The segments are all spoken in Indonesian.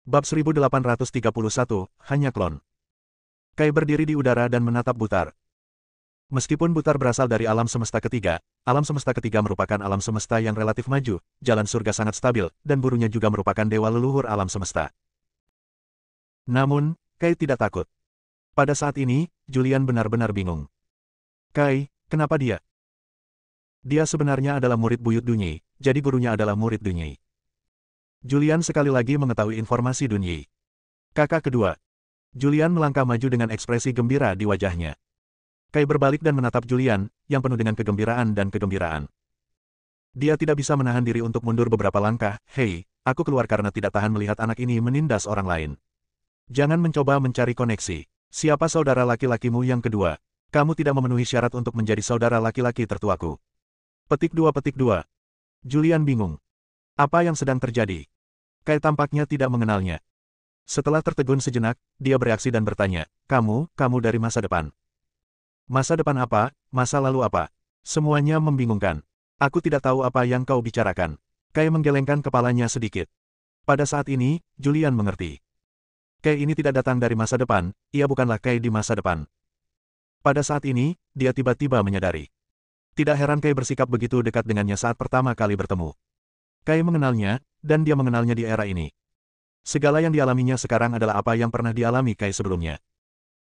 Bab 1831, hanya klon. Kai berdiri di udara dan menatap Butar. Meskipun Butar berasal dari alam semesta ketiga merupakan alam semesta yang relatif maju, jalan surga sangat stabil, dan burunya juga merupakan dewa leluhur alam semesta. Namun, Kai tidak takut. Pada saat ini, Julian benar-benar bingung. Kai, kenapa dia? Dia sebenarnya adalah murid buyut Dunyi, jadi gurunya adalah murid Dunyi. Julian sekali lagi mengetahui informasi Dunyi. Kakak kedua. Julian melangkah maju dengan ekspresi gembira di wajahnya. Kai berbalik dan menatap Julian, yang penuh dengan kegembiraan dan kegembiraan. Dia tidak bisa menahan diri untuk mundur beberapa langkah. Hei, aku keluar karena tidak tahan melihat anak ini menindas orang lain. Jangan mencoba mencari koneksi. Siapa saudara laki-lakimu yang kedua? Kamu tidak memenuhi syarat untuk menjadi saudara laki-laki tertuaku. Petik 2. Julian bingung. Apa yang sedang terjadi? Kai tampaknya tidak mengenalnya. Setelah tertegun sejenak, dia bereaksi dan bertanya, kamu dari masa depan. Masa depan apa? Masa lalu apa? Semuanya membingungkan. Aku tidak tahu apa yang kau bicarakan. Kai menggelengkan kepalanya sedikit. Pada saat ini, Julian mengerti. Kai ini tidak datang dari masa depan, ia bukanlah Kai di masa depan. Pada saat ini, dia tiba-tiba menyadari. Tidak heran Kai bersikap begitu dekat dengannya saat pertama kali bertemu. Kai mengenalnya, dan dia mengenalnya di era ini. Segala yang dialaminya sekarang adalah apa yang pernah dialami Kai sebelumnya.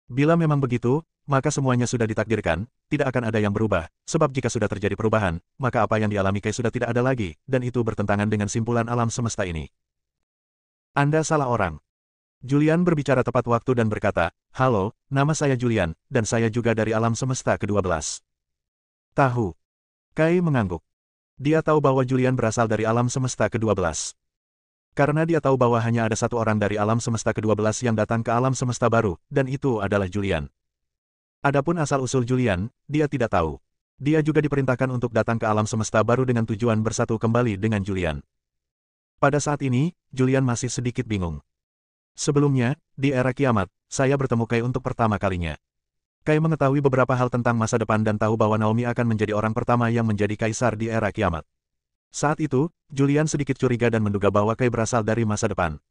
Bila memang begitu, maka semuanya sudah ditakdirkan, tidak akan ada yang berubah, sebab jika sudah terjadi perubahan, maka apa yang dialami Kai sudah tidak ada lagi, dan itu bertentangan dengan simpulan alam semesta ini. Anda salah orang. Julian berbicara tepat waktu dan berkata, halo, nama saya Julian, dan saya juga dari alam semesta ke-12. Tahu. Kai mengangguk. Dia tahu bahwa Julian berasal dari alam semesta ke-12. Karena dia tahu bahwa hanya ada satu orang dari alam semesta ke-12 yang datang ke alam semesta baru, dan itu adalah Julian. Adapun asal-usul Julian, dia tidak tahu. Dia juga diperintahkan untuk datang ke alam semesta baru dengan tujuan bersatu kembali dengan Julian. Pada saat ini, Julian masih sedikit bingung. Sebelumnya, di era kiamat, saya bertemu Kai untuk pertama kalinya. Kai mengetahui beberapa hal tentang masa depan dan tahu bahwa Naomi akan menjadi orang pertama yang menjadi kaisar di era kiamat. Saat itu, Julian sedikit curiga dan menduga bahwa Kai berasal dari masa depan.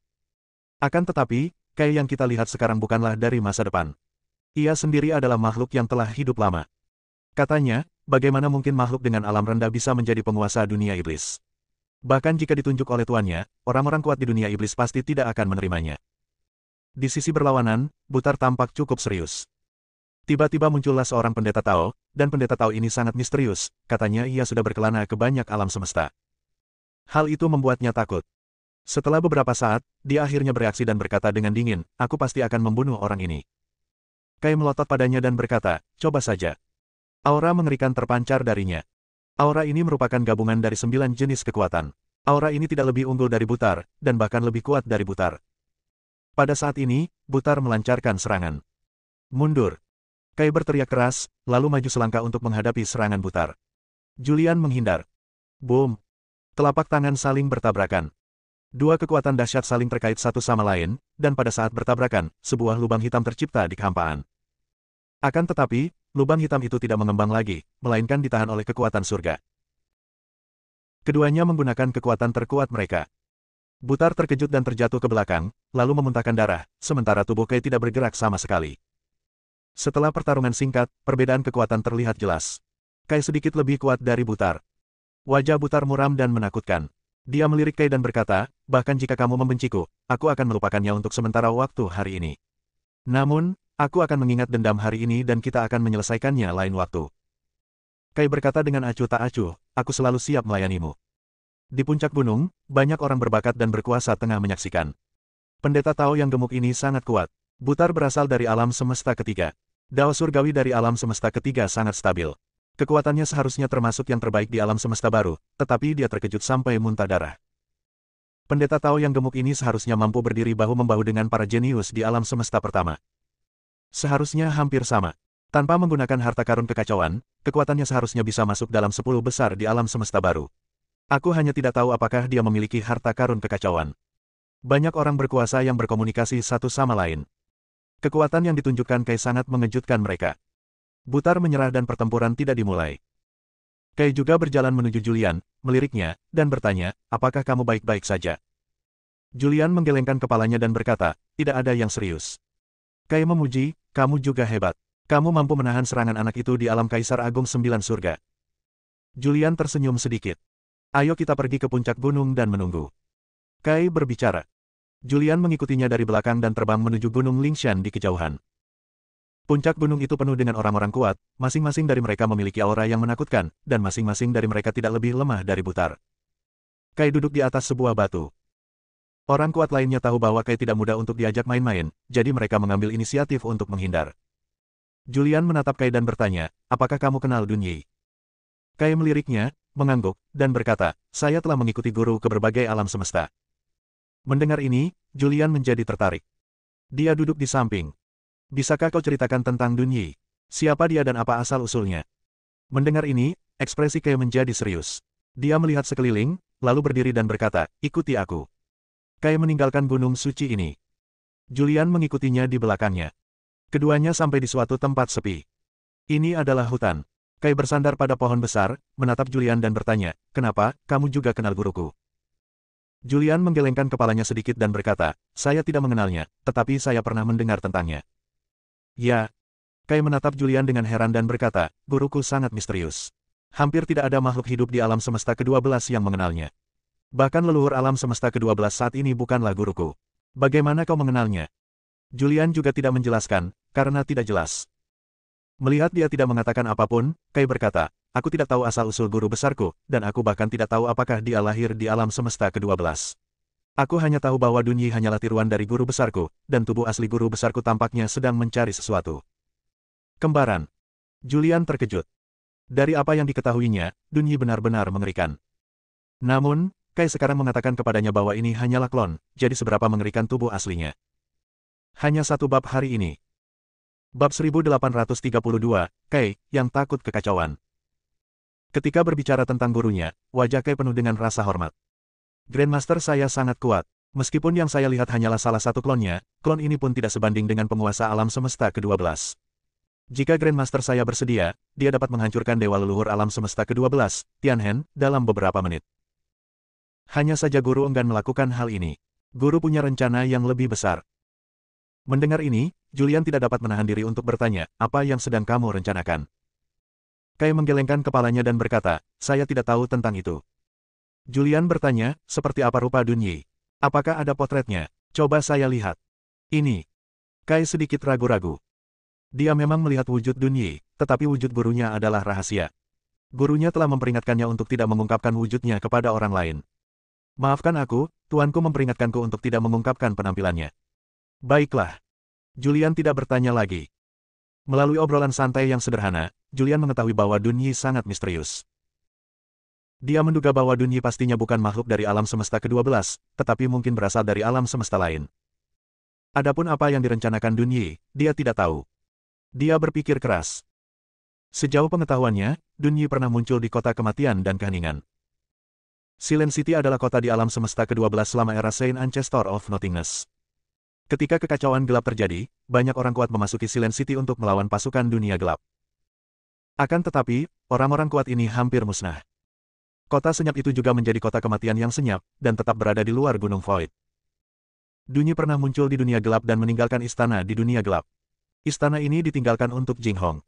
Akan tetapi, Kai yang kita lihat sekarang bukanlah dari masa depan. Ia sendiri adalah makhluk yang telah hidup lama. Katanya, bagaimana mungkin makhluk dengan alam rendah bisa menjadi penguasa dunia iblis? Bahkan jika ditunjuk oleh tuannya, orang-orang kuat di dunia iblis pasti tidak akan menerimanya. Di sisi berlawanan, Butar tampak cukup serius. Tiba-tiba muncullah seorang pendeta Tao, dan pendeta Tao ini sangat misterius, katanya ia sudah berkelana ke banyak alam semesta. Hal itu membuatnya takut. Setelah beberapa saat, dia akhirnya bereaksi dan berkata dengan dingin, aku pasti akan membunuh orang ini. Kai melotot padanya dan berkata, coba saja. Aura mengerikan terpancar darinya. Aura ini merupakan gabungan dari 9 jenis kekuatan. Aura ini tidak lebih unggul dari Butar, dan bahkan lebih kuat dari Butar. Pada saat ini, Butar melancarkan serangan. Mundur. Kai berteriak keras, lalu maju selangkah untuk menghadapi serangan Butar. Julian menghindar. Boom! Telapak tangan saling bertabrakan. Dua kekuatan dahsyat saling terkait satu sama lain, dan pada saat bertabrakan, sebuah lubang hitam tercipta di kehampaan. Akan tetapi, lubang hitam itu tidak mengembang lagi, melainkan ditahan oleh kekuatan surga. Keduanya menggunakan kekuatan terkuat mereka. Butar terkejut dan terjatuh ke belakang, lalu memuntahkan darah, sementara tubuh Kai tidak bergerak sama sekali. Setelah pertarungan singkat, perbedaan kekuatan terlihat jelas. Kai sedikit lebih kuat dari Butar. Wajah Butar muram dan menakutkan. Dia melirik Kai dan berkata, bahkan jika kamu membenciku, aku akan melupakannya untuk sementara waktu hari ini. Namun, aku akan mengingat dendam hari ini dan kita akan menyelesaikannya lain waktu. Kai berkata dengan acuh tak acuh, aku selalu siap melayanimu. Di puncak gunung, banyak orang berbakat dan berkuasa tengah menyaksikan. Pendeta Tao yang gemuk ini sangat kuat. Butar berasal dari alam semesta ketiga. Dao surgawi dari alam semesta ketiga sangat stabil. Kekuatannya seharusnya termasuk yang terbaik di alam semesta baru, tetapi dia terkejut sampai muntah darah. Pendeta Tao yang gemuk ini seharusnya mampu berdiri bahu-membahu dengan para jenius di alam semesta pertama. Seharusnya hampir sama. Tanpa menggunakan harta karun kekacauan, kekuatannya seharusnya bisa masuk dalam 10 besar di alam semesta baru. Aku hanya tidak tahu apakah dia memiliki harta karun kekacauan. Banyak orang berkuasa yang berkomunikasi satu sama lain. Kekuatan yang ditunjukkan Kai sangat mengejutkan mereka. Butar menyerah dan pertempuran tidak dimulai. Kai juga berjalan menuju Julian, meliriknya, dan bertanya, apakah kamu baik-baik saja? Julian menggelengkan kepalanya dan berkata, tidak ada yang serius. Kai memuji, kamu juga hebat. Kamu mampu menahan serangan anak itu di alam Kaisar Agung Sembilan Surga. Julian tersenyum sedikit. Ayo kita pergi ke puncak gunung dan menunggu. Kai berbicara. Julian mengikutinya dari belakang dan terbang menuju Gunung Lingshan di kejauhan. Puncak gunung itu penuh dengan orang-orang kuat, masing-masing dari mereka memiliki aura yang menakutkan, dan masing-masing dari mereka tidak lebih lemah dari butar. Kai duduk di atas sebuah batu. Orang kuat lainnya tahu bahwa Kai tidak mudah untuk diajak main-main, jadi mereka mengambil inisiatif untuk menghindar. Julian menatap Kai dan bertanya, apakah kamu kenal Dun Yi? Kai meliriknya, mengangguk, dan berkata, saya telah mengikuti guru ke berbagai alam semesta. Mendengar ini, Julian menjadi tertarik. Dia duduk di samping. Bisakah kau ceritakan tentang Dun Yi? Siapa dia dan apa asal-usulnya? Mendengar ini, ekspresi Kai menjadi serius. Dia melihat sekeliling, lalu berdiri dan berkata, ikuti aku. Kai meninggalkan gunung suci ini. Julian mengikutinya di belakangnya. Keduanya sampai di suatu tempat sepi. Ini adalah hutan. Kai bersandar pada pohon besar, menatap Julian dan bertanya, kenapa, kamu juga kenal guruku? Julian menggelengkan kepalanya sedikit dan berkata, saya tidak mengenalnya, tetapi saya pernah mendengar tentangnya. Ya. Kai menatap Julian dengan heran dan berkata, guruku sangat misterius. Hampir tidak ada makhluk hidup di alam semesta ke-12 yang mengenalnya. Bahkan leluhur alam semesta ke-12 saat ini bukanlah guruku. Bagaimana kau mengenalnya? Julian juga tidak menjelaskan, karena tidak jelas. Melihat dia tidak mengatakan apapun, Kai berkata, aku tidak tahu asal-usul guru besarku, dan aku bahkan tidak tahu apakah dia lahir di alam semesta ke-12. Aku hanya tahu bahwa Dun Yi hanyalah tiruan dari guru besarku, dan tubuh asli guru besarku tampaknya sedang mencari sesuatu. Kembaran. Julian terkejut. Dari apa yang diketahuinya, Dun Yi benar-benar mengerikan. Namun, Kai sekarang mengatakan kepadanya bahwa ini hanyalah klon, jadi seberapa mengerikan tubuh aslinya. Hanya satu bab hari ini. Bab 1832, Kai, yang takut kekacauan. Ketika berbicara tentang gurunya, wajah Kai penuh dengan rasa hormat. Grandmaster saya sangat kuat. Meskipun yang saya lihat hanyalah salah satu klonnya, klon ini pun tidak sebanding dengan penguasa alam semesta ke-12. Jika Grandmaster saya bersedia, dia dapat menghancurkan dewa leluhur alam semesta ke-12, Tianhen, dalam beberapa menit. Hanya saja guru enggan melakukan hal ini. Guru punya rencana yang lebih besar. Mendengar ini, Julian tidak dapat menahan diri untuk bertanya, apa yang sedang kamu rencanakan? Kai menggelengkan kepalanya dan berkata, saya tidak tahu tentang itu. Julian bertanya, seperti apa rupa Dun Yi? Apakah ada potretnya? Coba saya lihat. Ini. Kai sedikit ragu-ragu. Dia memang melihat wujud Dun Yi, tetapi wujud gurunya adalah rahasia. Gurunya telah memperingatkannya untuk tidak mengungkapkan wujudnya kepada orang lain. Maafkan aku, tuanku memperingatkanku untuk tidak mengungkapkan penampilannya. Baiklah. Julian tidak bertanya lagi. Melalui obrolan santai yang sederhana, Julian mengetahui bahwa Dun Yi sangat misterius. Dia menduga bahwa Dun Yi pastinya bukan makhluk dari alam semesta ke-12, tetapi mungkin berasal dari alam semesta lain. Adapun apa yang direncanakan Dun Yi, dia tidak tahu. Dia berpikir keras. Sejauh pengetahuannya, Dun Yi pernah muncul di kota kematian dan keheningan. Silent City adalah kota di alam semesta ke-12 selama era Saint Ancestor of Nothingness. Ketika kekacauan gelap terjadi, banyak orang kuat memasuki Silent City untuk melawan pasukan dunia gelap. Akan tetapi, orang-orang kuat ini hampir musnah. Kota senyap itu juga menjadi kota kematian yang senyap, dan tetap berada di luar Gunung Void. Dun Yi pernah muncul di dunia gelap dan meninggalkan istana di dunia gelap. Istana ini ditinggalkan untuk Jing Hong.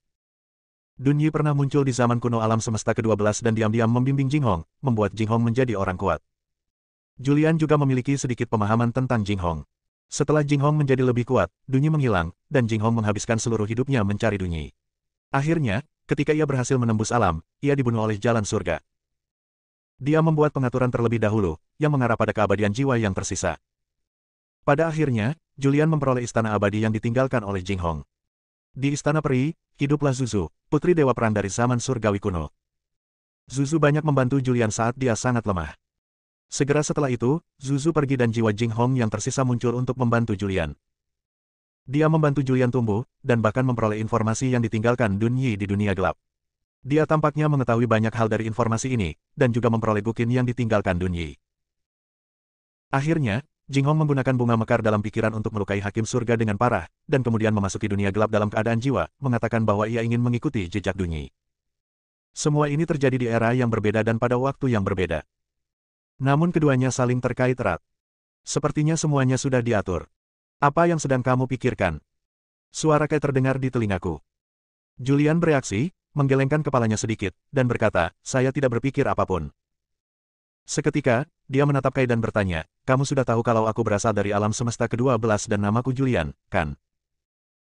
Dun Yi pernah muncul di zaman kuno alam semesta ke-12 dan diam-diam membimbing Jing Hong, membuat Jing Hong menjadi orang kuat. Julian juga memiliki sedikit pemahaman tentang Jing Hong. Setelah Jing Hong menjadi lebih kuat, Dun Yi menghilang, dan Jing Hong menghabiskan seluruh hidupnya mencari Dun Yi. Akhirnya, ketika ia berhasil menembus alam, ia dibunuh oleh jalan surga. Dia membuat pengaturan terlebih dahulu, yang mengarah pada keabadian jiwa yang tersisa. Pada akhirnya, Julian memperoleh istana abadi yang ditinggalkan oleh Jing Hong. Di istana peri, hiduplah Zuzu, putri dewa perang dari zaman surgawi kuno. Zuzu banyak membantu Julian saat dia sangat lemah. Segera setelah itu, Zuzu pergi dan jiwa Jing Hong yang tersisa muncul untuk membantu Julian. Dia membantu Julian tumbuh, dan bahkan memperoleh informasi yang ditinggalkan Dun Yi di dunia gelap. Dia tampaknya mengetahui banyak hal dari informasi ini, dan juga memperoleh gukin yang ditinggalkan Dun Yi. Akhirnya, Jing Hong menggunakan bunga mekar dalam pikiran untuk melukai hakim surga dengan parah, dan kemudian memasuki dunia gelap dalam keadaan jiwa, mengatakan bahwa ia ingin mengikuti jejak Dun Yi. Semua ini terjadi di era yang berbeda dan pada waktu yang berbeda. Namun keduanya saling terkait erat. Sepertinya semuanya sudah diatur. Apa yang sedang kamu pikirkan? Suara Kai terdengar di telingaku. Julian bereaksi, menggelengkan kepalanya sedikit, dan berkata, saya tidak berpikir apapun. Seketika, dia menatap Kai dan bertanya, kamu sudah tahu kalau aku berasal dari alam semesta ke-12 dan namaku Julian, kan?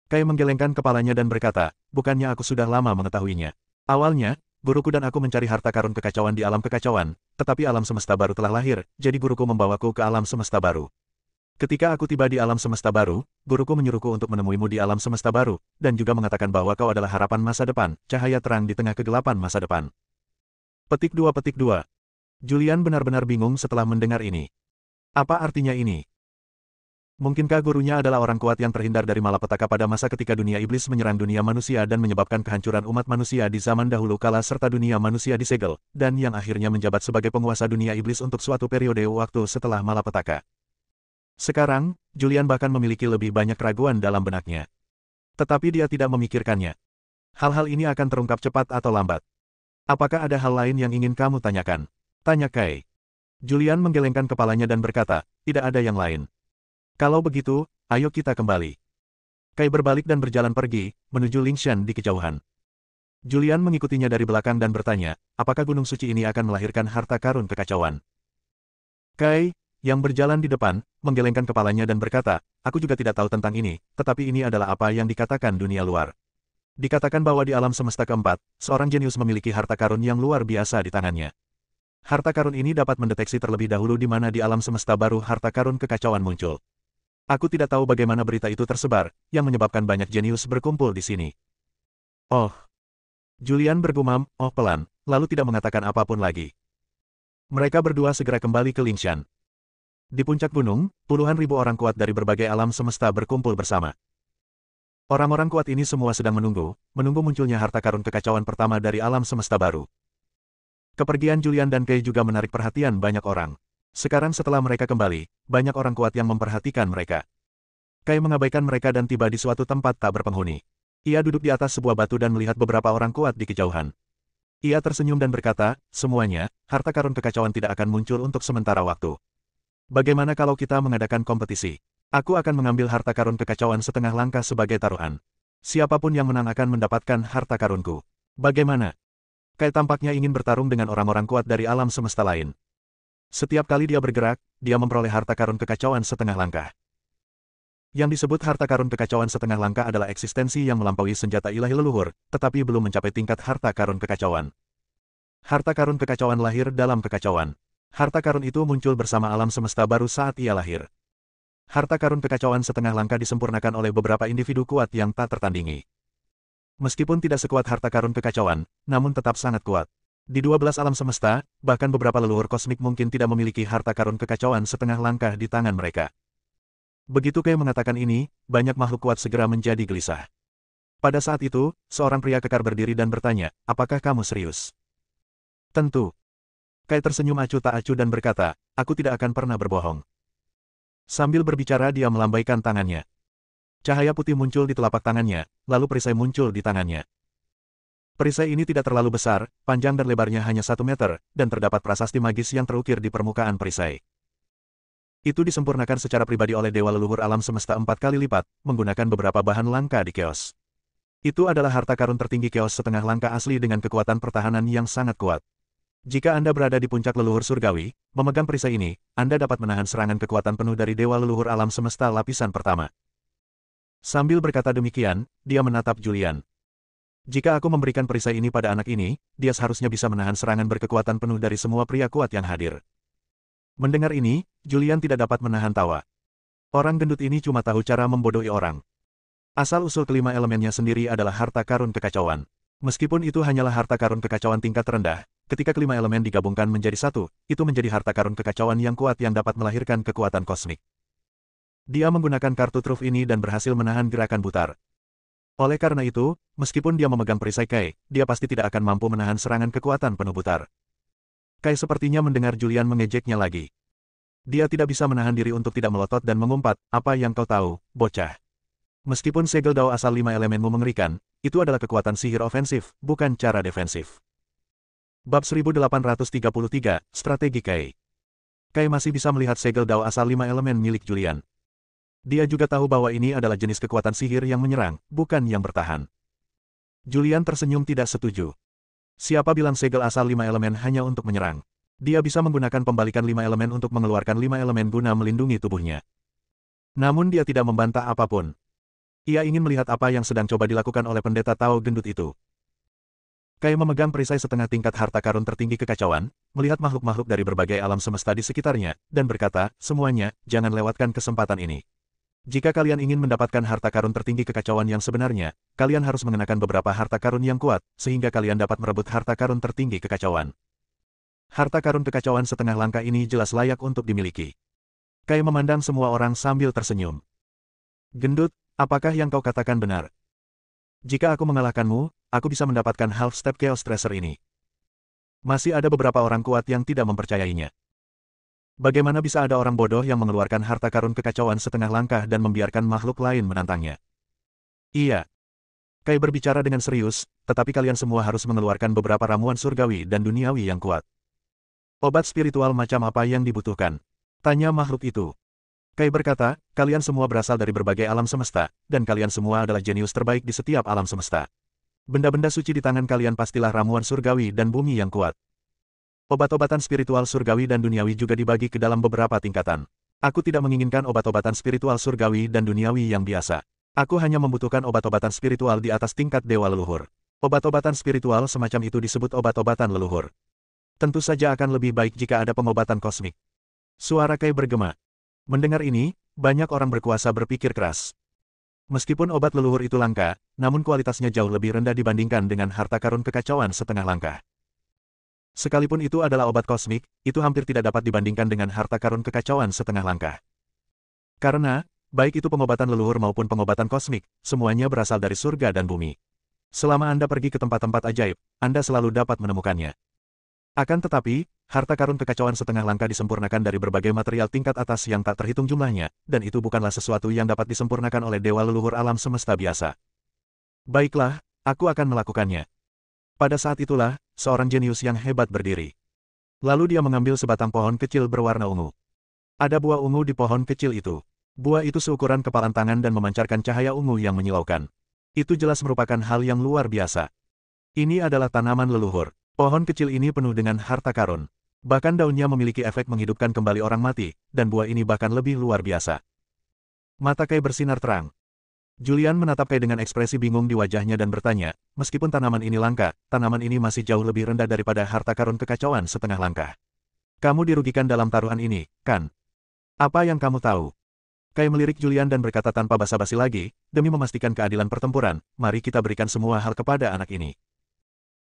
Kai menggelengkan kepalanya dan berkata, bukannya aku sudah lama mengetahuinya. Awalnya, guruku dan aku mencari harta karun kekacauan di alam kekacauan, tetapi alam semesta baru telah lahir, jadi guruku membawaku ke alam semesta baru. Ketika aku tiba di alam semesta baru, guruku menyuruhku untuk menemuimu di alam semesta baru, dan juga mengatakan bahwa kau adalah harapan masa depan, cahaya terang di tengah kegelapan masa depan. Petik 2. Julian benar-benar bingung setelah mendengar ini. Apa artinya ini? Mungkinkah gurunya adalah orang kuat yang terhindar dari malapetaka pada masa ketika dunia iblis menyerang dunia manusia dan menyebabkan kehancuran umat manusia di zaman dahulu kala serta dunia manusia disegel, dan yang akhirnya menjabat sebagai penguasa dunia iblis untuk suatu periode waktu setelah malapetaka. Sekarang, Julian bahkan memiliki lebih banyak keraguan dalam benaknya. Tetapi dia tidak memikirkannya. Hal-hal ini akan terungkap cepat atau lambat. Apakah ada hal lain yang ingin kamu tanyakan? Tanya Kai. Julian menggelengkan kepalanya dan berkata, tidak ada yang lain. Kalau begitu, ayo kita kembali. Kai berbalik dan berjalan pergi, menuju Lingshan di kejauhan. Julian mengikutinya dari belakang dan bertanya, apakah gunung suci ini akan melahirkan harta karun kekacauan? Kai, yang berjalan di depan, menggelengkan kepalanya dan berkata, aku juga tidak tahu tentang ini, tetapi ini adalah apa yang dikatakan dunia luar. Dikatakan bahwa di alam semesta keempat, seorang jenius memiliki harta karun yang luar biasa di tangannya. Harta karun ini dapat mendeteksi terlebih dahulu di mana di alam semesta baru harta karun kekacauan muncul. Aku tidak tahu bagaimana berita itu tersebar, yang menyebabkan banyak jenius berkumpul di sini. Oh. Julian bergumam, oh pelan, lalu tidak mengatakan apapun lagi. Mereka berdua segera kembali ke Lingshan. Di puncak gunung, puluhan ribu orang kuat dari berbagai alam semesta berkumpul bersama. Orang-orang kuat ini semua sedang menunggu munculnya harta karun kekacauan pertama dari alam semesta baru. Kepergian Julian dan Kai juga menarik perhatian banyak orang. Sekarang setelah mereka kembali, banyak orang kuat yang memperhatikan mereka. Kai mengabaikan mereka dan tiba di suatu tempat tak berpenghuni. Ia duduk di atas sebuah batu dan melihat beberapa orang kuat di kejauhan. Ia tersenyum dan berkata, semuanya, harta karun kekacauan tidak akan muncul untuk sementara waktu. Bagaimana kalau kita mengadakan kompetisi? Aku akan mengambil harta karun kekacauan setengah langkah sebagai taruhan. Siapapun yang menang akan mendapatkan harta karunku. Bagaimana? Kai tampaknya ingin bertarung dengan orang-orang kuat dari alam semesta lain. Setiap kali dia bergerak, dia memperoleh harta karun kekacauan setengah langkah. Yang disebut harta karun kekacauan setengah langkah adalah eksistensi yang melampaui senjata ilahi leluhur, tetapi belum mencapai tingkat harta karun kekacauan. Harta karun kekacauan lahir dalam kekacauan. Harta karun itu muncul bersama alam semesta baru saat ia lahir. Harta karun kekacauan setengah langkah disempurnakan oleh beberapa individu kuat yang tak tertandingi. Meskipun tidak sekuat harta karun kekacauan, namun tetap sangat kuat. Di 12 alam semesta, bahkan beberapa leluhur kosmik mungkin tidak memiliki harta karun kekacauan setengah langkah di tangan mereka. Begitu Kai mengatakan ini, banyak makhluk kuat segera menjadi gelisah. Pada saat itu, seorang pria kekar berdiri dan bertanya, apakah kamu serius? Tentu. Kai tersenyum acuh tak acuh dan berkata, aku tidak akan pernah berbohong. Sambil berbicara dia melambaikan tangannya. Cahaya putih muncul di telapak tangannya, lalu perisai muncul di tangannya. Perisai ini tidak terlalu besar, panjang dan lebarnya hanya 1 meter, dan terdapat prasasti magis yang terukir di permukaan perisai. Itu disempurnakan secara pribadi oleh Dewa Leluhur Alam Semesta 4 kali lipat, menggunakan beberapa bahan langka di Chaos. Itu adalah harta karun tertinggi Chaos setengah langkah asli dengan kekuatan pertahanan yang sangat kuat. Jika Anda berada di puncak leluhur surgawi, memegang perisai ini, Anda dapat menahan serangan kekuatan penuh dari Dewa Leluhur Alam Semesta lapisan pertama. Sambil berkata demikian, dia menatap Julian. Jika aku memberikan perisai ini pada anak ini, dia seharusnya bisa menahan serangan berkekuatan penuh dari semua pria kuat yang hadir. Mendengar ini, Julian tidak dapat menahan tawa. Orang gendut ini cuma tahu cara membodohi orang. Asal-usul kelima elemennya sendiri adalah harta karun kekacauan. Meskipun itu hanyalah harta karun kekacauan tingkat rendah, ketika kelima elemen digabungkan menjadi satu, itu menjadi harta karun kekacauan yang kuat yang dapat melahirkan kekuatan kosmik. Dia menggunakan kartu truf ini dan berhasil menahan gerakan butar. Oleh karena itu, meskipun dia memegang perisai Kai, dia pasti tidak akan mampu menahan serangan kekuatan penuh butar. Kai sepertinya mendengar Julian mengejeknya lagi. Dia tidak bisa menahan diri untuk tidak melotot dan mengumpat, apa yang kau tahu, bocah. Meskipun segel dao asal 5 elemenmu mengerikan, itu adalah kekuatan sihir ofensif, bukan cara defensif. Bab 1833, Strategi Kai. Kai masih bisa melihat segel dao asal 5 elemen milik Julian. Dia juga tahu bahwa ini adalah jenis kekuatan sihir yang menyerang, bukan yang bertahan. Julian tersenyum tidak setuju. Siapa bilang segel asal 5 elemen hanya untuk menyerang? Dia bisa menggunakan pembalikan 5 elemen untuk mengeluarkan 5 elemen guna melindungi tubuhnya. Namun dia tidak membantah apapun. Ia ingin melihat apa yang sedang coba dilakukan oleh pendeta Tao gendut itu. Kai memegang perisai setengah tingkat harta karun tertinggi kekacauan, melihat makhluk-makhluk dari berbagai alam semesta di sekitarnya, dan berkata, semuanya, jangan lewatkan kesempatan ini. Jika kalian ingin mendapatkan harta karun tertinggi kekacauan yang sebenarnya, kalian harus mengenakan beberapa harta karun yang kuat, sehingga kalian dapat merebut harta karun tertinggi kekacauan. Harta karun kekacauan setengah langkah ini jelas layak untuk dimiliki. Kai memandang semua orang sambil tersenyum. Gendut, apakah yang kau katakan benar? Jika aku mengalahkanmu, aku bisa mendapatkan half step Chaos Tracer ini. Masih ada beberapa orang kuat yang tidak mempercayainya. Bagaimana bisa ada orang bodoh yang mengeluarkan harta karun kekacauan setengah langkah dan membiarkan makhluk lain menantangnya? Iya. Kai berbicara dengan serius, tetapi kalian semua harus mengeluarkan beberapa ramuan surgawi dan duniawi yang kuat. Obat spiritual macam apa yang dibutuhkan? Tanya makhluk itu. Kai berkata, kalian semua berasal dari berbagai alam semesta, dan kalian semua adalah jenius terbaik di setiap alam semesta. Benda-benda suci di tangan kalian pastilah ramuan surgawi dan bumi yang kuat. Obat-obatan spiritual surgawi dan duniawi juga dibagi ke dalam beberapa tingkatan. Aku tidak menginginkan obat-obatan spiritual surgawi dan duniawi yang biasa. Aku hanya membutuhkan obat-obatan spiritual di atas tingkat dewa leluhur. Obat-obatan spiritual semacam itu disebut obat-obatan leluhur. Tentu saja akan lebih baik jika ada pengobatan kosmik. Suara Kai bergema. Mendengar ini, banyak orang berkuasa berpikir keras. Meskipun obat leluhur itu langka, namun kualitasnya jauh lebih rendah dibandingkan dengan harta karun kekacauan setengah langkah. Sekalipun itu adalah obat kosmik, itu hampir tidak dapat dibandingkan dengan harta karun kekacauan setengah langkah. Karena, baik itu pengobatan leluhur maupun pengobatan kosmik, semuanya berasal dari surga dan bumi. Selama Anda pergi ke tempat-tempat ajaib, Anda selalu dapat menemukannya. Akan tetapi, harta karun kekacauan setengah langkah disempurnakan dari berbagai material tingkat atas yang tak terhitung jumlahnya, dan itu bukanlah sesuatu yang dapat disempurnakan oleh dewa leluhur alam semesta biasa. Baiklah, aku akan melakukannya. Pada saat itulah, seorang jenius yang hebat berdiri. Lalu dia mengambil sebatang pohon kecil berwarna ungu. Ada buah ungu di pohon kecil itu. Buah itu seukuran kepalan tangan dan memancarkan cahaya ungu yang menyilaukan. Itu jelas merupakan hal yang luar biasa. Ini adalah tanaman leluhur. Pohon kecil ini penuh dengan harta karun. Bahkan daunnya memiliki efek menghidupkan kembali orang mati, dan buah ini bahkan lebih luar biasa. Mata Kai bersinar terang. Julian menatap Kai dengan ekspresi bingung di wajahnya dan bertanya, meskipun tanaman ini langka, tanaman ini masih jauh lebih rendah daripada harta karun kekacauan setengah langkah. Kamu dirugikan dalam taruhan ini, kan? Apa yang kamu tahu? Kai melirik Julian dan berkata tanpa basa-basi lagi, demi memastikan keadilan pertempuran, mari kita berikan semua hal kepada anak ini.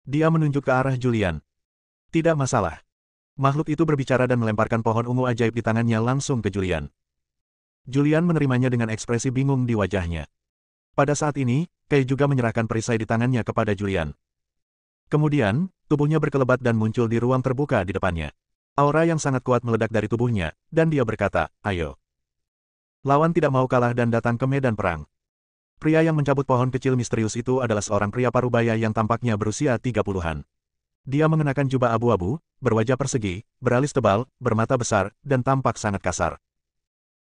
Dia menunjuk ke arah Julian. Tidak masalah. Makhluk itu berbicara dan melemparkan pohon ungu ajaib di tangannya langsung ke Julian. Julian menerimanya dengan ekspresi bingung di wajahnya. Pada saat ini, Kai juga menyerahkan perisai di tangannya kepada Julian. Kemudian, tubuhnya berkelebat dan muncul di ruang terbuka di depannya. Aura yang sangat kuat meledak dari tubuhnya, dan dia berkata, ayo. Lawan tidak mau kalah dan datang ke medan perang. Pria yang mencabut pohon kecil misterius itu adalah seorang pria parubaya yang tampaknya berusia 30-an. Dia mengenakan jubah abu-abu, berwajah persegi, beralis tebal, bermata besar, dan tampak sangat kasar.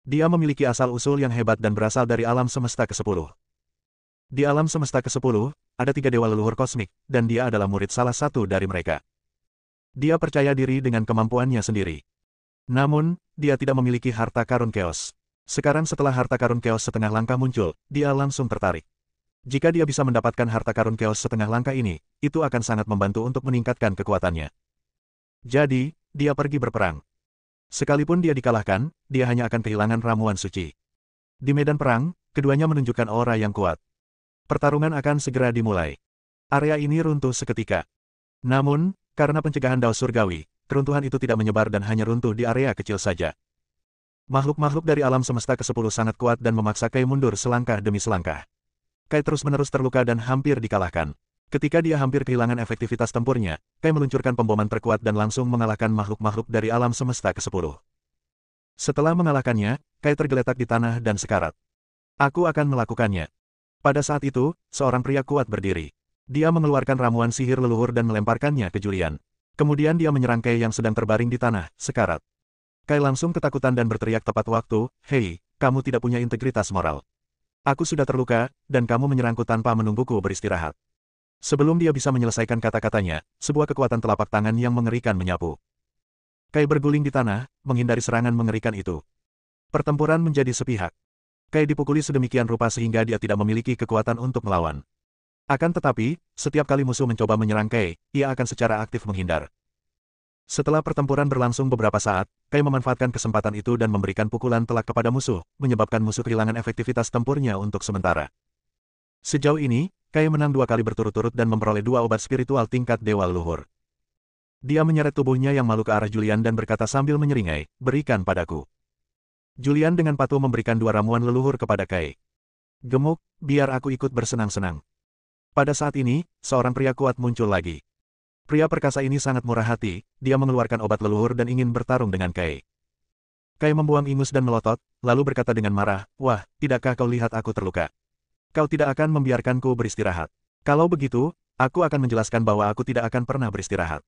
Dia memiliki asal-usul yang hebat dan berasal dari alam semesta ke-10. Di alam semesta ke-10, ada 3 dewa leluhur kosmik, dan dia adalah murid salah satu dari mereka. Dia percaya diri dengan kemampuannya sendiri. Namun, dia tidak memiliki harta karun Chaos. Sekarang setelah harta karun Chaos setengah langkah muncul, dia langsung tertarik. Jika dia bisa mendapatkan harta karun Chaos setengah langkah ini, itu akan sangat membantu untuk meningkatkan kekuatannya. Jadi, dia pergi berperang. Sekalipun dia dikalahkan, dia hanya akan kehilangan ramuan suci. Di medan perang, keduanya menunjukkan aura yang kuat. Pertarungan akan segera dimulai. Area ini runtuh seketika. Namun, karena pencegahan dao surgawi, keruntuhan itu tidak menyebar dan hanya runtuh di area kecil saja. Makhluk-makhluk dari alam semesta ke-10 sangat kuat dan memaksa Kai mundur selangkah demi selangkah. Kai terus-menerus terluka dan hampir dikalahkan. Ketika dia hampir kehilangan efektivitas tempurnya, Kai meluncurkan pemboman terkuat dan langsung mengalahkan makhluk-makhluk dari alam semesta ke-10. Setelah mengalahkannya, Kai tergeletak di tanah dan sekarat. Aku akan melakukannya. Pada saat itu, seorang pria kuat berdiri. Dia mengeluarkan ramuan sihir leluhur dan melemparkannya ke Julian. Kemudian dia menyerang Kai yang sedang terbaring di tanah, sekarat. Kai langsung ketakutan dan berteriak tepat waktu, "Hei, kamu tidak punya integritas moral. Aku sudah terluka, dan kamu menyerangku tanpa menungguku beristirahat." Sebelum dia bisa menyelesaikan kata-katanya, sebuah kekuatan telapak tangan yang mengerikan menyapu. Kai berguling di tanah, menghindari serangan mengerikan itu. Pertempuran menjadi sepihak. Kai dipukuli sedemikian rupa sehingga dia tidak memiliki kekuatan untuk melawan. Akan tetapi, setiap kali musuh mencoba menyerang Kai, ia akan secara aktif menghindar. Setelah pertempuran berlangsung beberapa saat, Kai memanfaatkan kesempatan itu dan memberikan pukulan telak kepada musuh, menyebabkan musuh kehilangan efektivitas tempurnya untuk sementara. Sejauh ini, Kai menang 2 kali berturut-turut dan memperoleh 2 obat spiritual tingkat dewa leluhur. Dia menyeret tubuhnya yang malu ke arah Julian dan berkata sambil menyeringai, "Berikan padaku." Julian dengan patuh memberikan 2 ramuan leluhur kepada Kai. "Gemuk, biar aku ikut bersenang-senang." Pada saat ini, seorang pria kuat muncul lagi. Pria perkasa ini sangat murah hati, dia mengeluarkan obat leluhur dan ingin bertarung dengan Kai. Kai membuang ingus dan melotot, lalu berkata dengan marah, "Wah, tidakkah kau lihat aku terluka? Kau tidak akan membiarkanku beristirahat. Kalau begitu, aku akan menjelaskan bahwa aku tidak akan pernah beristirahat.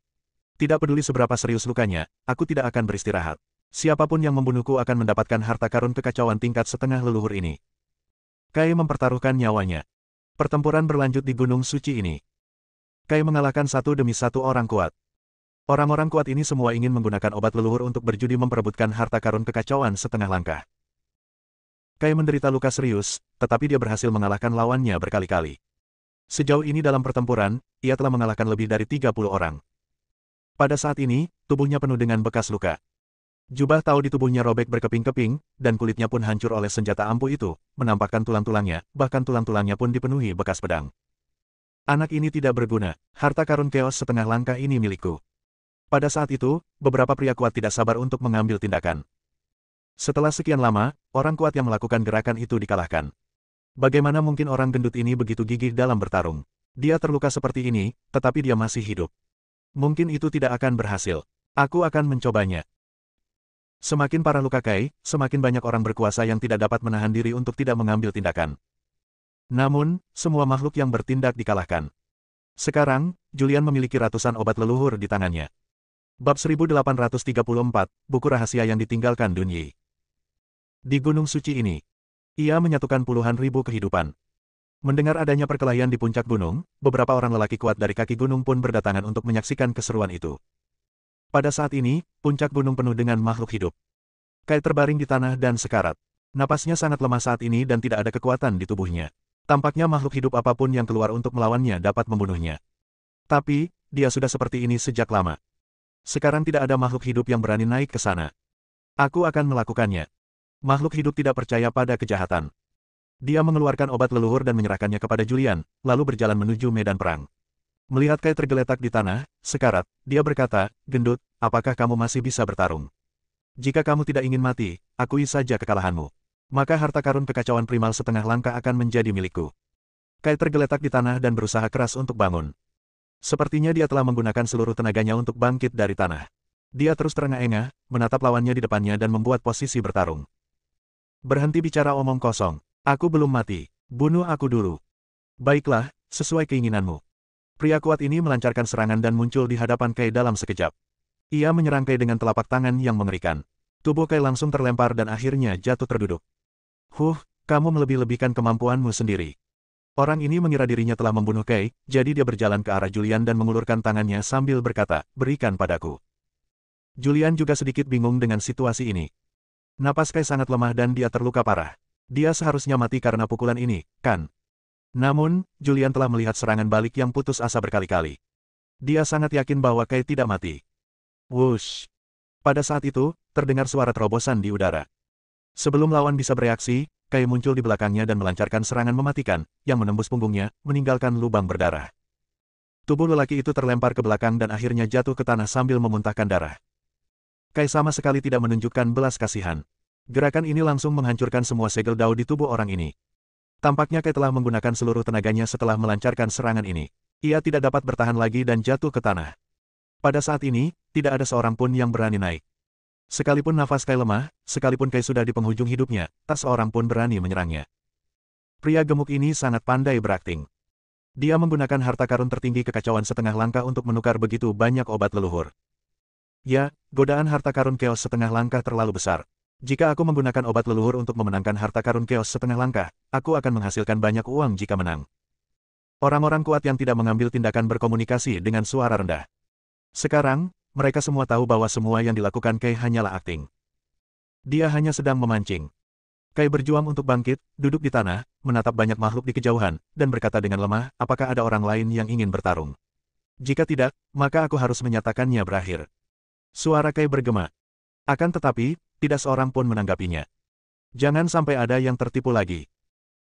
Tidak peduli seberapa serius lukanya, aku tidak akan beristirahat. Siapapun yang membunuhku akan mendapatkan harta karun kekacauan tingkat setengah leluhur ini." Kai mempertaruhkan nyawanya. Pertempuran berlanjut di Gunung Suci ini. Kai mengalahkan satu demi satu orang kuat. Orang-orang kuat ini semua ingin menggunakan obat leluhur untuk berjudi memperebutkan harta karun kekacauan setengah langkah. Kai menderita luka serius, tetapi dia berhasil mengalahkan lawannya berkali-kali. Sejauh ini dalam pertempuran, ia telah mengalahkan lebih dari 30 orang. Pada saat ini, tubuhnya penuh dengan bekas luka. Jubah tau di tubuhnya robek berkeping-keping, dan kulitnya pun hancur oleh senjata ampuh itu, menampakkan tulang-tulangnya, bahkan tulang-tulangnya pun dipenuhi bekas pedang. "Anak ini tidak berguna, harta karun keos setengah langkah ini milikku." Pada saat itu, beberapa pria kuat tidak sabar untuk mengambil tindakan. Setelah sekian lama, orang kuat yang melakukan gerakan itu dikalahkan. Bagaimana mungkin orang gendut ini begitu gigih dalam bertarung? Dia terluka seperti ini, tetapi dia masih hidup. Mungkin itu tidak akan berhasil. Aku akan mencobanya. Semakin parah luka Kai, semakin banyak orang berkuasa yang tidak dapat menahan diri untuk tidak mengambil tindakan. Namun, semua makhluk yang bertindak dikalahkan. Sekarang, Julian memiliki ratusan obat leluhur di tangannya. Bab 1834, Buku Rahasia yang Ditinggalkan Dunyi. Di Gunung Suci ini, ia menyatukan puluhan ribu kehidupan. Mendengar adanya perkelahian di puncak gunung, beberapa orang lelaki kuat dari kaki gunung pun berdatangan untuk menyaksikan keseruan itu. Pada saat ini, puncak gunung penuh dengan makhluk hidup. Kai terbaring di tanah dan sekarat. Napasnya sangat lemah saat ini dan tidak ada kekuatan di tubuhnya. Tampaknya makhluk hidup apapun yang keluar untuk melawannya dapat membunuhnya. Tapi, dia sudah seperti ini sejak lama. Sekarang tidak ada makhluk hidup yang berani naik ke sana. Aku akan melakukannya. Makhluk hidup tidak percaya pada kejahatan. Dia mengeluarkan obat leluhur dan menyerahkannya kepada Julian, lalu berjalan menuju medan perang. Melihat Kai tergeletak di tanah, sekarat, dia berkata, "Gendut, apakah kamu masih bisa bertarung? Jika kamu tidak ingin mati, akui saja kekalahanmu. Maka harta karun kekacauan primal setengah langkah akan menjadi milikku." Kai tergeletak di tanah dan berusaha keras untuk bangun. Sepertinya dia telah menggunakan seluruh tenaganya untuk bangkit dari tanah. Dia terus terengah-engah, menatap lawannya di depannya dan membuat posisi bertarung. "Berhenti bicara omong kosong. Aku belum mati. Bunuh aku dulu." "Baiklah, sesuai keinginanmu." Pria kuat ini melancarkan serangan dan muncul di hadapan Kai dalam sekejap. Ia menyerang Kai dengan telapak tangan yang mengerikan. Tubuh Kai langsung terlempar dan akhirnya jatuh terduduk. Kamu melebih-lebihkan kemampuanmu sendiri." Orang ini mengira dirinya telah membunuh Kai, jadi dia berjalan ke arah Julian dan mengulurkan tangannya sambil berkata, "Berikan padaku." Julian juga sedikit bingung dengan situasi ini. Napas Kai sangat lemah dan dia terluka parah. Dia seharusnya mati karena pukulan ini, kan? Namun, Julian telah melihat serangan balik yang putus asa berkali-kali. Dia sangat yakin bahwa Kai tidak mati. Wush! Pada saat itu, terdengar suara terobosan di udara. Sebelum lawan bisa bereaksi, Kai muncul di belakangnya dan melancarkan serangan mematikan, yang menembus punggungnya, meninggalkan lubang berdarah. Tubuh lelaki itu terlempar ke belakang dan akhirnya jatuh ke tanah sambil memuntahkan darah. Kai sama sekali tidak menunjukkan belas kasihan. Gerakan ini langsung menghancurkan semua segel dao di tubuh orang ini. Tampaknya Kai telah menggunakan seluruh tenaganya setelah melancarkan serangan ini. Ia tidak dapat bertahan lagi dan jatuh ke tanah. Pada saat ini, tidak ada seorang pun yang berani naik. Sekalipun nafas Kai lemah, sekalipun Kai sudah di penghujung hidupnya, tak seorang pun berani menyerangnya. Pria gemuk ini sangat pandai berakting. Dia menggunakan harta karun tertinggi kekacauan setengah langkah untuk menukar begitu banyak obat leluhur. Ya, godaan harta karun keos setengah langkah terlalu besar. Jika aku menggunakan obat leluhur untuk memenangkan harta karun keos setengah langkah, aku akan menghasilkan banyak uang jika menang. Orang-orang kuat yang tidak mengambil tindakan berkomunikasi dengan suara rendah. Sekarang, mereka semua tahu bahwa semua yang dilakukan Kai hanyalah akting. Dia hanya sedang memancing. Kai berjuang untuk bangkit, duduk di tanah, menatap banyak makhluk di kejauhan, dan berkata dengan lemah, apakah ada orang lain yang ingin bertarung? Jika tidak, maka aku harus menyatakannya berakhir. Suara Kai bergema. Akan tetapi, tidak seorang pun menanggapinya. Jangan sampai ada yang tertipu lagi.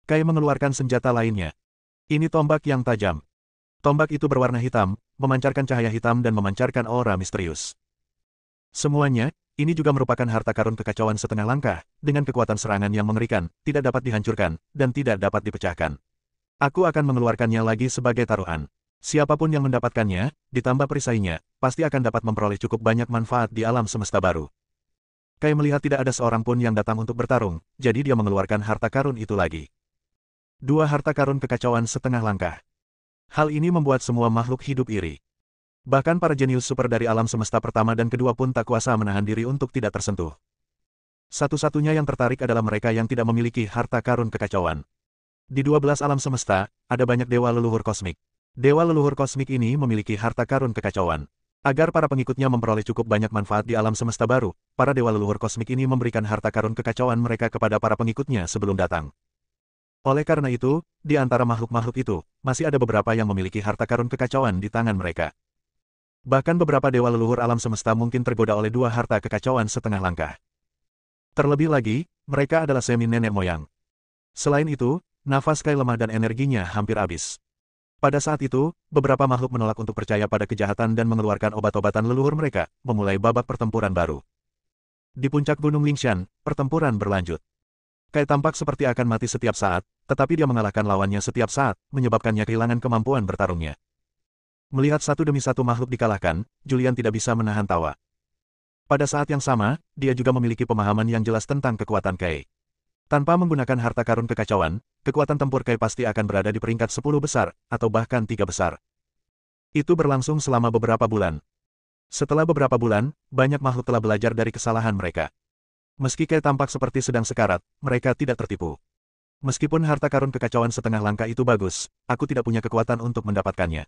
Kai mengeluarkan senjata lainnya. Ini tombak yang tajam. Tombak itu berwarna hitam, memancarkan cahaya hitam dan memancarkan aura misterius. Semuanya, ini juga merupakan harta karun kekacauan setengah langkah, dengan kekuatan serangan yang mengerikan, tidak dapat dihancurkan, dan tidak dapat dipecahkan. Aku akan mengeluarkannya lagi sebagai taruhan. Siapapun yang mendapatkannya, ditambah perisainya, pasti akan dapat memperoleh cukup banyak manfaat di alam semesta baru. Kai melihat tidak ada seorang pun yang datang untuk bertarung, jadi dia mengeluarkan harta karun itu lagi. Dua harta karun kekacauan setengah langkah. Hal ini membuat semua makhluk hidup iri. Bahkan para jenius super dari alam semesta pertama dan kedua pun tak kuasa menahan diri untuk tidak tersentuh. Satu-satunya yang tertarik adalah mereka yang tidak memiliki harta karun kekacauan. Di 12 alam semesta, ada banyak dewa leluhur kosmik. Dewa leluhur kosmik ini memiliki harta karun kekacauan. Agar para pengikutnya memperoleh cukup banyak manfaat di alam semesta baru, para dewa leluhur kosmik ini memberikan harta karun kekacauan mereka kepada para pengikutnya sebelum datang. Oleh karena itu, di antara makhluk-makhluk itu, masih ada beberapa yang memiliki harta karun kekacauan di tangan mereka. Bahkan beberapa dewa leluhur alam semesta mungkin tergoda oleh dua harta kekacauan setengah langkah. Terlebih lagi, mereka adalah semi nenek moyang. Selain itu, nafas Kai lemah dan energinya hampir habis. Pada saat itu, beberapa makhluk menolak untuk percaya pada kejahatan dan mengeluarkan obat-obatan leluhur mereka, memulai babak pertempuran baru. Di puncak Gunung Lingshan, pertempuran berlanjut. Kai tampak seperti akan mati setiap saat, tetapi dia mengalahkan lawannya setiap saat, menyebabkannya kehilangan kemampuan bertarungnya. Melihat satu demi satu makhluk dikalahkan, Julian tidak bisa menahan tawa. Pada saat yang sama, dia juga memiliki pemahaman yang jelas tentang kekuatan Kai. Tanpa menggunakan harta karun kekacauan, kekuatan tempur Kai pasti akan berada di peringkat 10 besar, atau bahkan 3 besar. Itu berlangsung selama beberapa bulan. Setelah beberapa bulan, banyak makhluk telah belajar dari kesalahan mereka. Meski Kai tampak seperti sedang sekarat, mereka tidak tertipu. Meskipun harta karun kekacauan setengah langkah itu bagus, aku tidak punya kekuatan untuk mendapatkannya.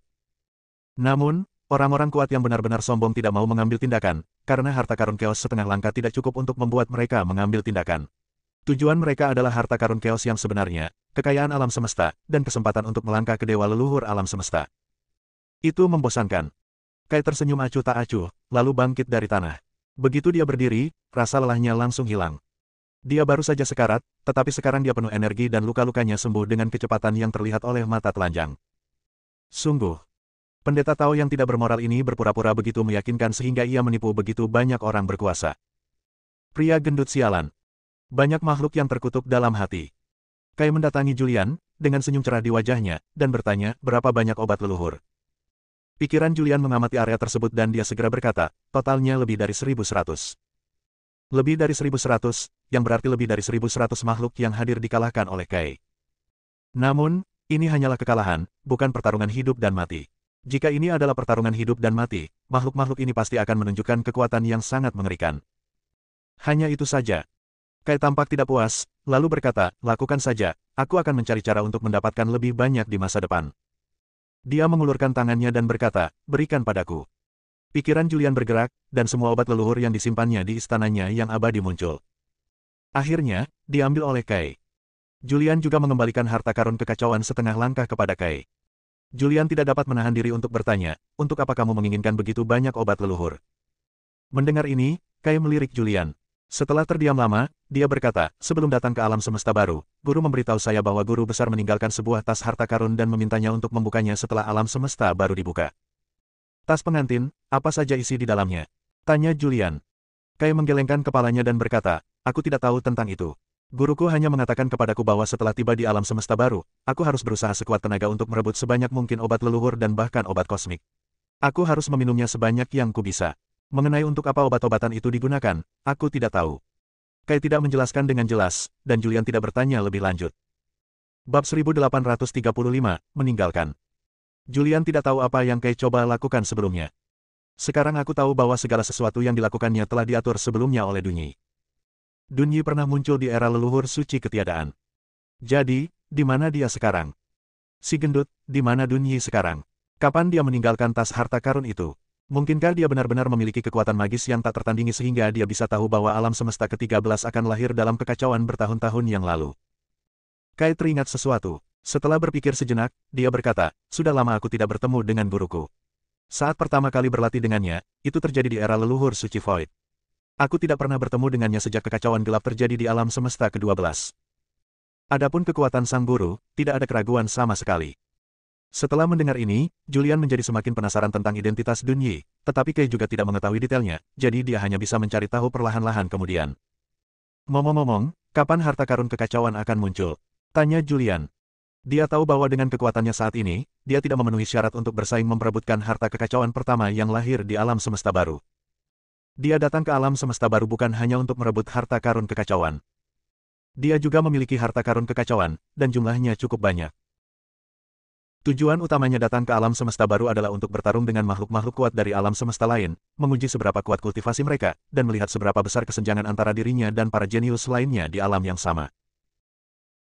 Namun, orang-orang kuat yang benar-benar sombong tidak mau mengambil tindakan, karena harta karun keos setengah langkah tidak cukup untuk membuat mereka mengambil tindakan. Tujuan mereka adalah harta karun keos yang sebenarnya, kekayaan alam semesta, dan kesempatan untuk melangkah ke dewa leluhur alam semesta. Itu membosankan. Kai tersenyum acuh tak acuh, lalu bangkit dari tanah. Begitu dia berdiri, rasa lelahnya langsung hilang. Dia baru saja sekarat, tetapi sekarang dia penuh energi dan luka-lukanya sembuh dengan kecepatan yang terlihat oleh mata telanjang. Sungguh. Pendeta Tao yang tidak bermoral ini berpura-pura begitu meyakinkan sehingga ia menipu begitu banyak orang berkuasa. Pria gendut sialan. Banyak makhluk yang terkutuk dalam hati. Kai mendatangi Julian, dengan senyum cerah di wajahnya, dan bertanya, berapa banyak obat leluhur. Pikiran Julian mengamati area tersebut dan dia segera berkata, totalnya lebih dari 1.100. Lebih dari 1.100, yang berarti lebih dari 1.100 makhluk yang hadir dikalahkan oleh Kai. Namun, ini hanyalah kekalahan, bukan pertarungan hidup dan mati. Jika ini adalah pertarungan hidup dan mati, makhluk-makhluk ini pasti akan menunjukkan kekuatan yang sangat mengerikan. Hanya itu saja. Kai tampak tidak puas, lalu berkata, lakukan saja, aku akan mencari cara untuk mendapatkan lebih banyak di masa depan. Dia mengulurkan tangannya dan berkata, berikan padaku. Pikiran Julian bergerak, dan semua obat leluhur yang disimpannya di istananya yang abadi muncul. Akhirnya, diambil oleh Kai. Julian juga mengembalikan harta karun kekacauan setengah langkah kepada Kai. Julian tidak dapat menahan diri untuk bertanya, untuk apa kamu menginginkan begitu banyak obat leluhur? Mendengar ini, Kai melirik Julian. Setelah terdiam lama, dia berkata, sebelum datang ke alam semesta baru, guru memberitahu saya bahwa guru besar meninggalkan sebuah tas harta karun dan memintanya untuk membukanya setelah alam semesta baru dibuka. Tas pengantin, apa saja isi di dalamnya? Tanya Julian. Kai menggelengkan kepalanya dan berkata, aku tidak tahu tentang itu. Guruku hanya mengatakan kepadaku bahwa setelah tiba di alam semesta baru, aku harus berusaha sekuat tenaga untuk merebut sebanyak mungkin obat leluhur dan bahkan obat kosmik. Aku harus meminumnya sebanyak yang ku bisa. Mengenai untuk apa obat-obatan itu digunakan, aku tidak tahu. Kai tidak menjelaskan dengan jelas, dan Julian tidak bertanya lebih lanjut. Bab 1835, meninggalkan. Julian tidak tahu apa yang Kai coba lakukan sebelumnya. Sekarang aku tahu bahwa segala sesuatu yang dilakukannya telah diatur sebelumnya oleh Dunyi. Dunyi pernah muncul di era leluhur suci ketiadaan. Jadi, di mana dia sekarang? Si gendut, di mana Dunyi sekarang? Kapan dia meninggalkan tas harta karun itu? Mungkinkah dia benar-benar memiliki kekuatan magis yang tak tertandingi sehingga dia bisa tahu bahwa alam semesta ke-13 akan lahir dalam kekacauan bertahun-tahun yang lalu? Kai teringat sesuatu. Setelah berpikir sejenak, dia berkata, sudah lama aku tidak bertemu dengan guruku. Saat pertama kali berlatih dengannya, itu terjadi di era leluhur suci Void. Aku tidak pernah bertemu dengannya sejak kekacauan gelap terjadi di alam semesta ke-12. Adapun kekuatan sang guru, tidak ada keraguan sama sekali. Setelah mendengar ini, Julian menjadi semakin penasaran tentang identitas Dunyi, tetapi Kei juga tidak mengetahui detailnya, jadi dia hanya bisa mencari tahu perlahan-lahan kemudian. Ngomong-ngomong, kapan harta karun kekacauan akan muncul? Tanya Julian. Dia tahu bahwa dengan kekuatannya saat ini, dia tidak memenuhi syarat untuk bersaing memperebutkan harta kekacauan pertama yang lahir di alam semesta baru. Dia datang ke alam semesta baru bukan hanya untuk merebut harta karun kekacauan. Dia juga memiliki harta karun kekacauan, dan jumlahnya cukup banyak. Tujuan utamanya datang ke alam semesta baru adalah untuk bertarung dengan makhluk-makhluk kuat dari alam semesta lain, menguji seberapa kuat kultivasi mereka, dan melihat seberapa besar kesenjangan antara dirinya dan para jenius lainnya di alam yang sama.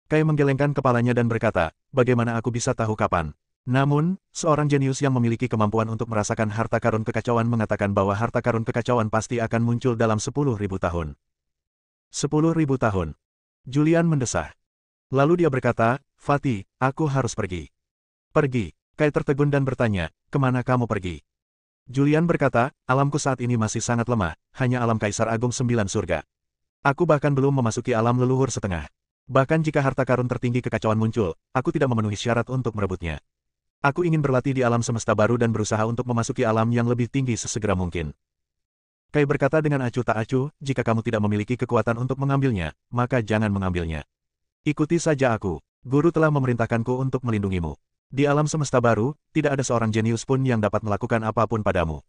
Kai menggelengkan kepalanya dan berkata, bagaimana aku bisa tahu kapan? Namun, seorang jenius yang memiliki kemampuan untuk merasakan harta karun kekacauan mengatakan bahwa harta karun kekacauan pasti akan muncul dalam 10.000 tahun. 10.000 tahun. Julian mendesah. Lalu dia berkata, Fatih, aku harus pergi. Pergi. Kai tertegun dan bertanya, kemana kamu pergi? Julian berkata, alamku saat ini masih sangat lemah, hanya alam Kaisar Agung 9 surga. Aku bahkan belum memasuki alam leluhur setengah. Bahkan jika harta karun tertinggi kekacauan muncul, aku tidak memenuhi syarat untuk merebutnya. Aku ingin berlatih di alam semesta baru dan berusaha untuk memasuki alam yang lebih tinggi sesegera mungkin. Kai berkata dengan acuh tak acuh, jika kamu tidak memiliki kekuatan untuk mengambilnya, maka jangan mengambilnya. Ikuti saja aku. Guru telah memerintahkanku untuk melindungimu. Di alam semesta baru, tidak ada seorang jenius pun yang dapat melakukan apapun padamu.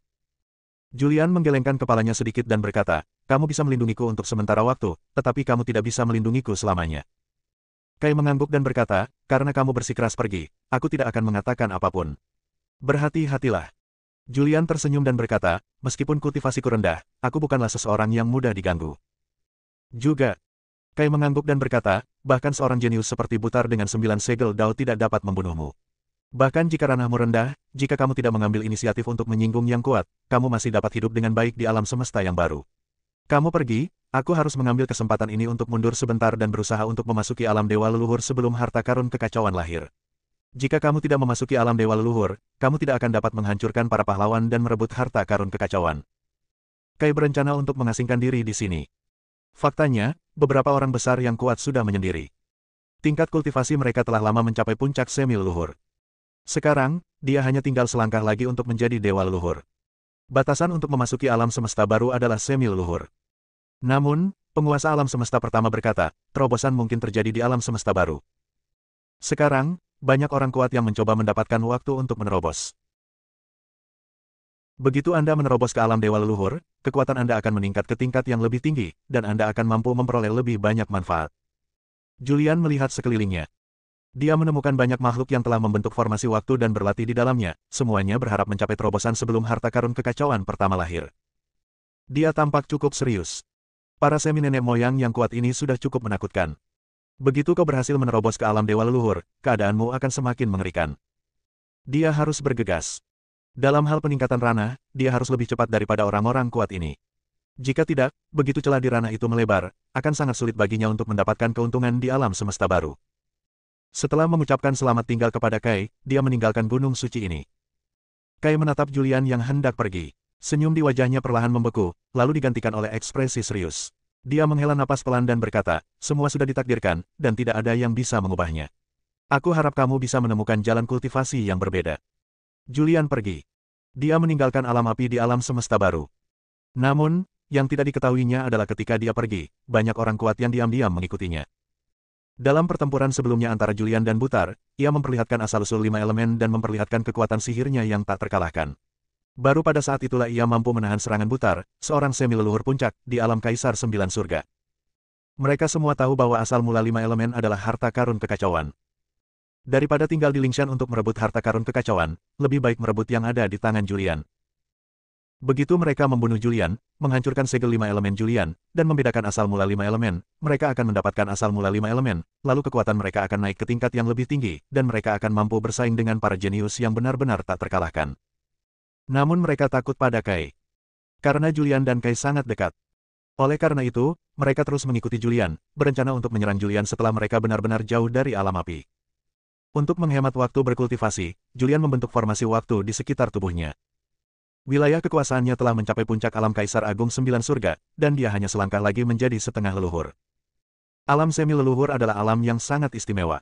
Julian menggelengkan kepalanya sedikit dan berkata, kamu bisa melindungiku untuk sementara waktu, tetapi kamu tidak bisa melindungiku selamanya. Kai mengangguk dan berkata, karena kamu bersikeras pergi, aku tidak akan mengatakan apapun. Berhati-hatilah. Julian tersenyum dan berkata, meskipun kultivasiku rendah, aku bukanlah seseorang yang mudah diganggu. Juga. Kai mengangguk dan berkata, bahkan seorang jenius seperti Butar dengan 9 segel Dao tidak dapat membunuhmu. Bahkan jika ranahmu rendah, jika kamu tidak mengambil inisiatif untuk menyinggung yang kuat, kamu masih dapat hidup dengan baik di alam semesta yang baru. Kamu pergi, aku harus mengambil kesempatan ini untuk mundur sebentar dan berusaha untuk memasuki alam dewa leluhur sebelum harta karun kekacauan lahir. Jika kamu tidak memasuki alam dewa leluhur, kamu tidak akan dapat menghancurkan para pahlawan dan merebut harta karun kekacauan. Kai berencana untuk mengasingkan diri di sini. Faktanya, beberapa orang besar yang kuat sudah menyendiri. Tingkat kultivasi mereka telah lama mencapai puncak semi leluhur. Sekarang, dia hanya tinggal selangkah lagi untuk menjadi dewa leluhur. Batasan untuk memasuki alam semesta baru adalah semi leluhur. Namun, penguasa alam semesta pertama berkata, terobosan mungkin terjadi di alam semesta baru. Sekarang, banyak orang kuat yang mencoba mendapatkan waktu untuk menerobos. Begitu Anda menerobos ke alam dewa leluhur, kekuatan Anda akan meningkat ke tingkat yang lebih tinggi, dan Anda akan mampu memperoleh lebih banyak manfaat. Julian melihat sekelilingnya. Dia menemukan banyak makhluk yang telah membentuk formasi waktu dan berlatih di dalamnya, semuanya berharap mencapai terobosan sebelum harta karun kekacauan pertama lahir. Dia tampak cukup serius. Para semi nenek moyang yang kuat ini sudah cukup menakutkan. Begitu kau berhasil menerobos ke alam dewa leluhur, keadaanmu akan semakin mengerikan. Dia harus bergegas. Dalam hal peningkatan ranah, dia harus lebih cepat daripada orang-orang kuat ini. Jika tidak, begitu celah di ranah itu melebar, akan sangat sulit baginya untuk mendapatkan keuntungan di alam semesta baru. Setelah mengucapkan selamat tinggal kepada Kai, dia meninggalkan gunung suci ini. Kai menatap Julian yang hendak pergi. Senyum di wajahnya perlahan membeku, lalu digantikan oleh ekspresi serius. Dia menghela napas pelan dan berkata, semua sudah ditakdirkan, dan tidak ada yang bisa mengubahnya. Aku harap kamu bisa menemukan jalan kultivasi yang berbeda. Julian pergi. Dia meninggalkan alam api di alam semesta baru. Namun, yang tidak diketahuinya adalah ketika dia pergi, banyak orang kuat yang diam-diam mengikutinya. Dalam pertempuran sebelumnya antara Julian dan Butar, ia memperlihatkan asal-usul 5 elemen dan memperlihatkan kekuatan sihirnya yang tak terkalahkan. Baru pada saat itulah ia mampu menahan serangan Butar, seorang semi-leluhur puncak, di alam Kaisar 9 surga. Mereka semua tahu bahwa asal mula 5 elemen adalah harta karun kekacauan. Daripada tinggal di Lingshan untuk merebut harta karun kekacauan, lebih baik merebut yang ada di tangan Julian. Begitu mereka membunuh Julian, menghancurkan segel 5 elemen Julian, dan membedakan asal mula 5 elemen, mereka akan mendapatkan asal mula 5 elemen, lalu kekuatan mereka akan naik ke tingkat yang lebih tinggi, dan mereka akan mampu bersaing dengan para jenius yang benar-benar tak terkalahkan. Namun mereka takut pada Kai. Karena Julian dan Kai sangat dekat. Oleh karena itu, mereka terus mengikuti Julian, berencana untuk menyerang Julian setelah mereka benar-benar jauh dari alam api. Untuk menghemat waktu berkultivasi, Julian membentuk formasi waktu di sekitar tubuhnya. Wilayah kekuasaannya telah mencapai puncak alam Kaisar Agung 9 Surga, dan dia hanya selangkah lagi menjadi setengah leluhur. Alam semi leluhur adalah alam yang sangat istimewa.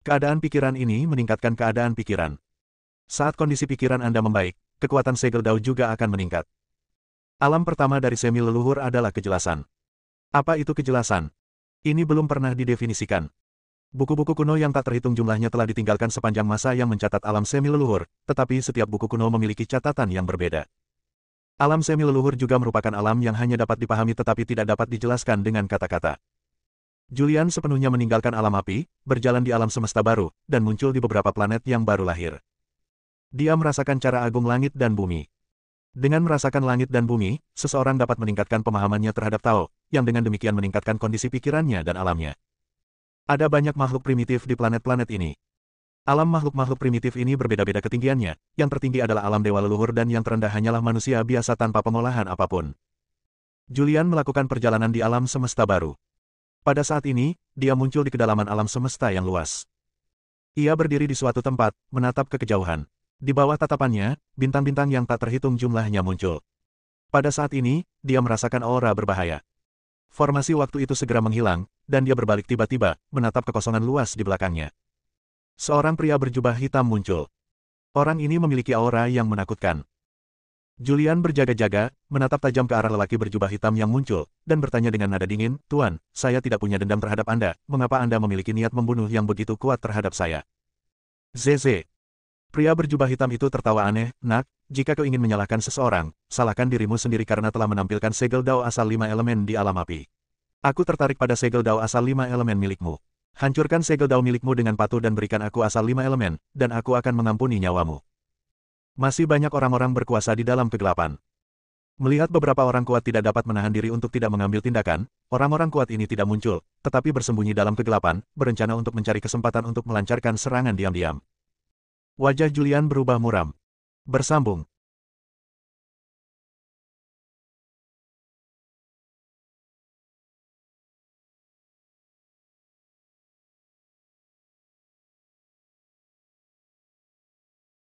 Keadaan pikiran ini meningkatkan keadaan pikiran. Saat kondisi pikiran Anda membaik, kekuatan segel Dao juga akan meningkat. Alam pertama dari semi leluhur adalah kejelasan. Apa itu kejelasan? Ini belum pernah didefinisikan. Buku-buku kuno yang tak terhitung jumlahnya telah ditinggalkan sepanjang masa yang mencatat alam semi leluhur, tetapi setiap buku kuno memiliki catatan yang berbeda. Alam semi leluhur juga merupakan alam yang hanya dapat dipahami tetapi tidak dapat dijelaskan dengan kata-kata. Julian sepenuhnya meninggalkan alam api, berjalan di alam semesta baru, dan muncul di beberapa planet yang baru lahir. Dia merasakan cara agung langit dan bumi. Dengan merasakan langit dan bumi, seseorang dapat meningkatkan pemahamannya terhadap Tao, yang dengan demikian meningkatkan kondisi pikirannya dan alamnya. Ada banyak makhluk primitif di planet-planet ini. Alam makhluk-makhluk primitif ini berbeda-beda ketinggiannya, yang tertinggi adalah alam dewa leluhur dan yang terendah hanyalah manusia biasa tanpa pengolahan apapun. Julian melakukan perjalanan di alam semesta baru. Pada saat ini, dia muncul di kedalaman alam semesta yang luas. Ia berdiri di suatu tempat, menatap ke kejauhan. Di bawah tatapannya, bintang-bintang yang tak terhitung jumlahnya muncul. Pada saat ini, dia merasakan aura berbahaya. Formasi waktu itu segera menghilang, dan dia berbalik tiba-tiba, menatap kekosongan luas di belakangnya. Seorang pria berjubah hitam muncul. Orang ini memiliki aura yang menakutkan. Julian berjaga-jaga, menatap tajam ke arah lelaki berjubah hitam yang muncul, dan bertanya dengan nada dingin, "Tuan, saya tidak punya dendam terhadap Anda, mengapa Anda memiliki niat membunuh yang begitu kuat terhadap saya?" "Zeze." Pria berjubah hitam itu tertawa aneh, "Nak, jika kau ingin menyalahkan seseorang, salahkan dirimu sendiri karena telah menampilkan segel Dao asal 5 elemen di alam api. Aku tertarik pada segel Dao asal 5 elemen milikmu. Hancurkan segel Dao milikmu dengan patuh dan berikan aku asal 5 elemen, dan aku akan mengampuni nyawamu." Masih banyak orang-orang berkuasa di dalam kegelapan. Melihat beberapa orang kuat tidak dapat menahan diri untuk tidak mengambil tindakan, orang-orang kuat ini tidak muncul, tetapi bersembunyi dalam kegelapan, berencana untuk mencari kesempatan untuk melancarkan serangan diam-diam. Wajah Julian berubah muram. Bersambung.